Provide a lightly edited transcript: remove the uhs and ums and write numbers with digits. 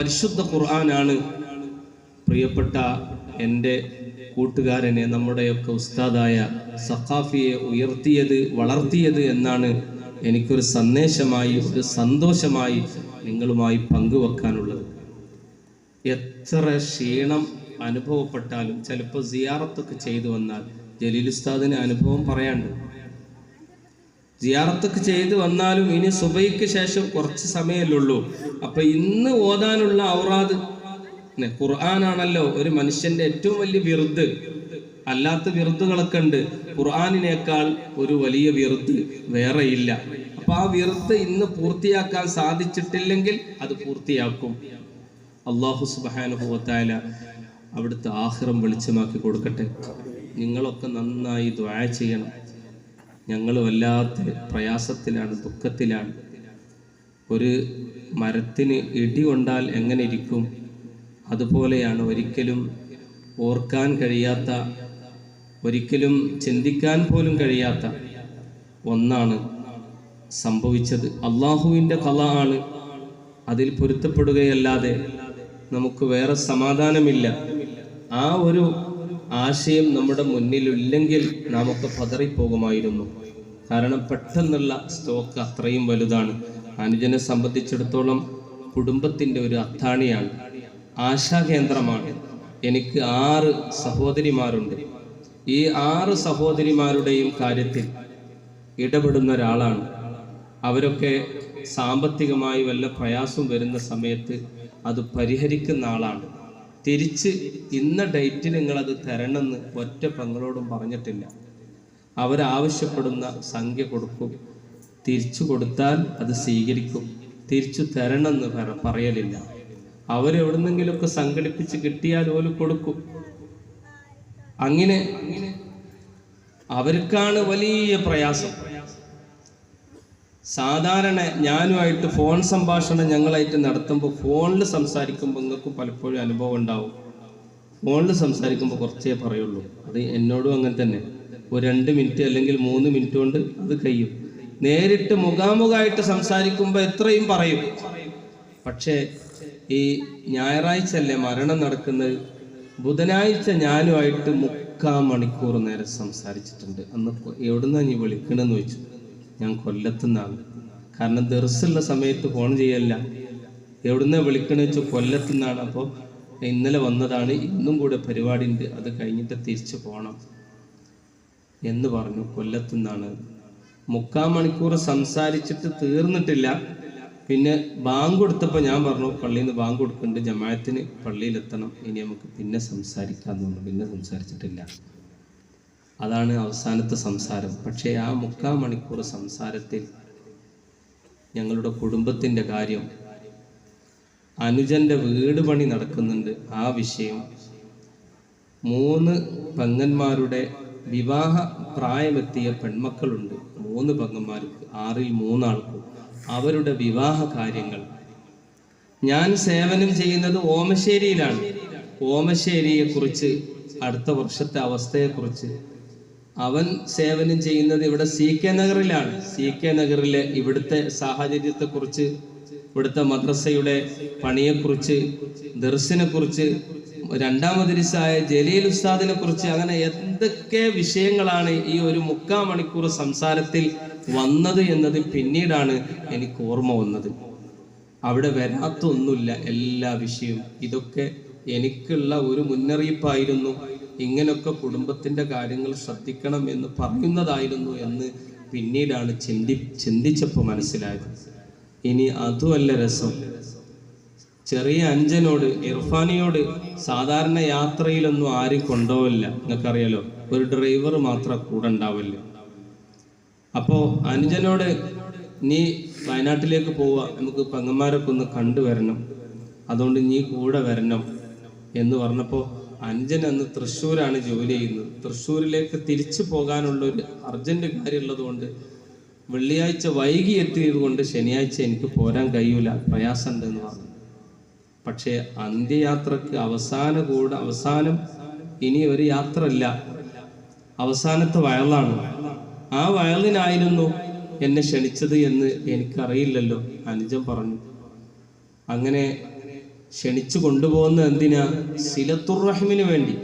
പരിശുദ്ധ ഖുർആനാണ് പ്രിയപ്പെട്ട എൻ്റെ കൂട്ടുകാരനെ, നമ്മുടെയൊക്കെ ഉസ്താദായ സഖാഫിയെ ഉയർത്തിയത്, വളർത്തിയത് എന്നാണ് എനിക്കൊരു സന്ദേശമായി, ഒരു സന്തോഷമായി നിങ്ങളുമായി പങ്കുവെക്കാനുള്ളത്. എത്ര ക്ഷീണം അനുഭവപ്പെട്ടാലും ചിലപ്പോൾ സിയാറത്തൊക്കെ ചെയ്തു വന്നാൽ, ജലീൽ ഉസ്താദിന് അനുഭവം പറയാണ്ട്, സിയാറത്തൊക്കെ ചെയ്തു വന്നാലും ഇനി സുബൈക്ക് ശേഷം കുറച്ച് സമയമല്ലുള്ളൂ. അപ്പൊ ഇന്ന് ഓതാനുള്ള ഔറാദ് ഖുർആനാണല്ലോ ഒരു മനുഷ്യന്റെ ഏറ്റവും വലിയ വിറുദ്. അല്ലാത്ത വിറുദുകളൊക്കെ ഉണ്ട്, ഖുർആനിനേക്കാൾ ഒരു വലിയ വിറുദ് വേറെയില്ല. അപ്പൊ ആ വിറുദ് ഇന്ന് പൂർത്തിയാക്കാൻ സാധിച്ചിട്ടില്ലെങ്കിൽ അത് പൂർത്തിയാക്കും. അല്ലാഹു സുബ്ഹാനഹു വ തആല അവിടുത്തെ ആഖിറം വെളിച്ചമാക്കി കൊടുക്കട്ടെ. നിങ്ങളൊക്കെ നന്നായി ദുആ ചെയ്യണം. ഞങ്ങൾ വല്ലാത്ത പ്രയാസത്തിലാണ്, ദുഃഖത്തിലാണ്. ഒരു മരത്തിന് ഇടി കൊണ്ടാൽ എങ്ങനെ ഇരിക്കും, അതുപോലെയാണ് ഒരിക്കലും ഓർക്കാൻ കഴിയാത്ത, ഒരിക്കലും ചിന്തിക്കാൻ പോലും കഴിയാത്ത ഒന്നാണ് സംഭവിച്ചത്. അള്ളാഹുവിൻ്റെ ഖള ആണ്, അതിൽ പൊരുത്തപ്പെടുകയല്ലാതെ നമുക്ക് വേറെ സമാധാനമില്ല. ആ ഒരു ആശയം നമ്മുടെ മുന്നിലില്ലെങ്കിൽ നാമൊക്കെ പതറിപ്പോകുമായിരുന്നു. കാരണം പെട്ടെന്നുള്ള സ്റ്റോക്ക് അത്രയും വലുതാണ്. അനുജനെ സംബന്ധിച്ചിടത്തോളം കുടുംബത്തിൻ്റെ ഒരു അത്താണിയാണ്, ആശാകേന്ദ്രമാണ്. എനിക്ക് 6 സഹോദരിമാരുണ്ട്. ഈ 6 സഹോദരിമാരുടെയും കാര്യത്തിൽ ഇടപെടുന്ന ഒരാളാണ്. അവരൊക്കെ സാമ്പത്തികമായി വല്ല പ്രയാസം വരുന്ന സമയത്ത് അത് പരിഹരിക്കുന്ന ആളാണ്. തിരിച്ച് ഇന്ന ഡേറ്റിന് നിങ്ങളത് തരണമെന്ന് ഒറ്റ പെങ്ങളോടും പറഞ്ഞിട്ടില്ല. അവരാവശ്യപ്പെടുന്ന സംഖ്യ കൊടുക്കും, തിരിച്ചു കൊടുത്താൽ അത് സ്വീകരിക്കും. തിരിച്ചു തരണമെന്ന് പറയലില്ല. അവരെവിടുന്നെങ്കിലുമൊക്കെ സംഘടിപ്പിച്ച് കിട്ടിയാൽ ഓല് കൊടുക്കും. അങ്ങനെ അവർക്കാണ് വലിയ പ്രയാസം. സാധാരണ ഞാനുമായിട്ട് ഫോൺ സംഭാഷണം ഞങ്ങളായിട്ട് നടത്തുമ്പോൾ, ഫോണിൽ സംസാരിക്കുമ്പോൾ നിങ്ങൾക്ക് പലപ്പോഴും അനുഭവം ഉണ്ടാവും. ഫോണിൽ സംസാരിക്കുമ്പോൾ കുറച്ചേ പറയുള്ളൂ. അത് എന്നോടും അങ്ങനെ തന്നെ. ഒരു 2 മിനിറ്റ് അല്ലെങ്കിൽ 3 മിനിറ്റ് കൊണ്ട് അത് കഴിയും. നേരിട്ട് മുഖാമുഖമായിട്ട് സംസാരിക്കുമ്പോൾ എത്രയും പറയും. പക്ഷേ ഈ ഞായറാഴ്ച അല്ലേ മരണം നടക്കുന്നത്, ബുധനാഴ്ച ഞാനുമായിട്ട് 3/4 മണിക്കൂർ നേരം സംസാരിച്ചിട്ടുണ്ട്. അന്ന് എവിടുന്നാ നീ വിളിക്കണമെന്ന് ചോദിച്ചു. ഞാൻ കൊല്ലത്തുനിന്നാണ്. കാരണം ദർസുള്ള സമയത്ത് ഫോൺ ചെയ്യല്ല. എവിടുന്നാ വിളിക്കണമെന്ന് വെച്ചാൽ കൊല്ലത്തുനിന്നാണ്. അപ്പോൾ ഇന്നലെ വന്നതാണ്, ഇന്നും കൂടെ പരിപാടി ഉണ്ട്, അത് കഴിഞ്ഞിട്ട് തിരിച്ചു പോകണം എന്ന് പറഞ്ഞു. കൊല്ലത്തുനിന്നാണ്. 3/4 മണിക്കൂർ സംസാരിച്ചിട്ട് തീർന്നിട്ടില്ല. പിന്നെ ബാങ്ക് കൊടുത്തപ്പോൾ ഞാൻ പറഞ്ഞു, പള്ളിയിൽ നിന്ന് ബാങ്ക് കൊടുക്കുന്നുണ്ട്, ജമാഅത്തിന് പള്ളിയിലെത്തണം, ഇനി നമുക്ക് പിന്നെ സംസാരിക്കാമെന്ന് പറഞ്ഞു. പിന്നെ സംസാരിച്ചിട്ടില്ല. അതാണ് അവസാനത്തെ സംസാരം. പക്ഷേ ആ 3/4 മണിക്കൂർ സംസാരത്തിൽ ഞങ്ങളുടെ കുടുംബത്തിൻ്റെ കാര്യം, അനുജൻ്റെ വീട് പണി നടക്കുന്നുണ്ട്, ആ വിഷയം, 3 പെങ്ങന്മാരുടെ വിവാഹ പ്രായമെത്തിയ പെൺമക്കളുണ്ട്. 3 പെങ്ങന്മാർക്ക്, 6ൽ 3 ആൾക്കും അവരുടെ വിവാഹ കാര്യങ്ങൾ. ഞാൻ സേവനം ചെയ്യുന്നത് ഓമശ്ശേരിയിലാണ്. ഓമശ്ശേരിയെക്കുറിച്ച്, അടുത്ത വർഷത്തെ അവസ്ഥയെക്കുറിച്ച്, അവൻ സേവനം ചെയ്യുന്നത് ഇവിടെ CK നഗറിലാണ്. CK നഗറിലെ ഇവിടുത്തെ സാഹചര്യത്തെക്കുറിച്ച്, ഇവിടുത്തെ മദ്രസയുടെ പണിയെക്കുറിച്ച്, ദർസിനെ കുറിച്ച്, 2ാം മദ്രസായ ജലീൽ ഉസ്താദിനെ കുറിച്ച്, അങ്ങനെ എന്തൊക്കെ വിഷയങ്ങളാണ് ഈ ഒരു 3/4 മണിക്കൂർ സംസാരത്തിൽ വന്നത് എന്നത് പിന്നീടാണ് എനിക്ക് ഓർമ്മ വന്നത്. അവിടെ വരാത്തൊന്നുമില്ല, എല്ലാ വിഷയവും. ഇതൊക്കെ എനിക്കുള്ള ഒരു മുന്നറിയിപ്പായിരുന്നു. ഇങ്ങനൊക്കെ കുടുംബത്തിൻ്റെ കാര്യങ്ങൾ ശ്രദ്ധിക്കണം എന്ന് പറയുന്നതായിരുന്നു എന്ന് പിന്നീടാണ് ചിന്തിച്ചപ്പോൾ മനസ്സിലായത്. ഇനി അതുമല്ല രസം, ചെറിയ അഞ്ജനോട്, ഇർഫാനിയോട് സാധാരണ യാത്രയിലൊന്നും ആരും കൊണ്ടുപോവില്ല. നിങ്ങൾക്കറിയാലോ, ഒരു ഡ്രൈവർ മാത്രം കൂടെ ഉണ്ടാവില്ല. അപ്പോൾ അനുജനോട്, നീ വയനാട്ടിലേക്ക് പോവുക, നമുക്ക് പെങ്ങന്മാരൊക്കെ ഒന്ന് കണ്ടുവരണം, അതുകൊണ്ട് നീ കൂടെ വരണം എന്ന് പറഞ്ഞപ്പോൾ, അനുജൻ അന്ന് തൃശ്ശൂരാണ് ജോലി ചെയ്യുന്നത്. തൃശ്ശൂരിലേക്ക് തിരിച്ചു പോകാനുള്ളൊരു അർജൻറ്റ് കാര്യമുള്ളത് കൊണ്ട്, വെള്ളിയാഴ്ച വൈകി എത്തിയത് കൊണ്ട് ശനിയാഴ്ച എനിക്ക് പോരാൻ കഴിയൂല, പ്രയാസമുണ്ട് എന്ന് പറഞ്ഞു. പക്ഷേ അന്ത്യയാത്രക്ക് അവസാനം ഇനി ഒരു യാത്ര ഇല്ല, അവസാനത്തെ വയലാണ്. ആ വയലിനായിരുന്നു എന്നെ ക്ഷണിച്ചത് എന്ന് എനിക്കറിയില്ലല്ലോ, അനുജൻ പറഞ്ഞു. അങ്ങനെ ക്ഷണിച്ചു കൊണ്ടുപോകുന്നത് എന്തിനാ? സിലത്തുർ റഹിമിന് വേണ്ടി.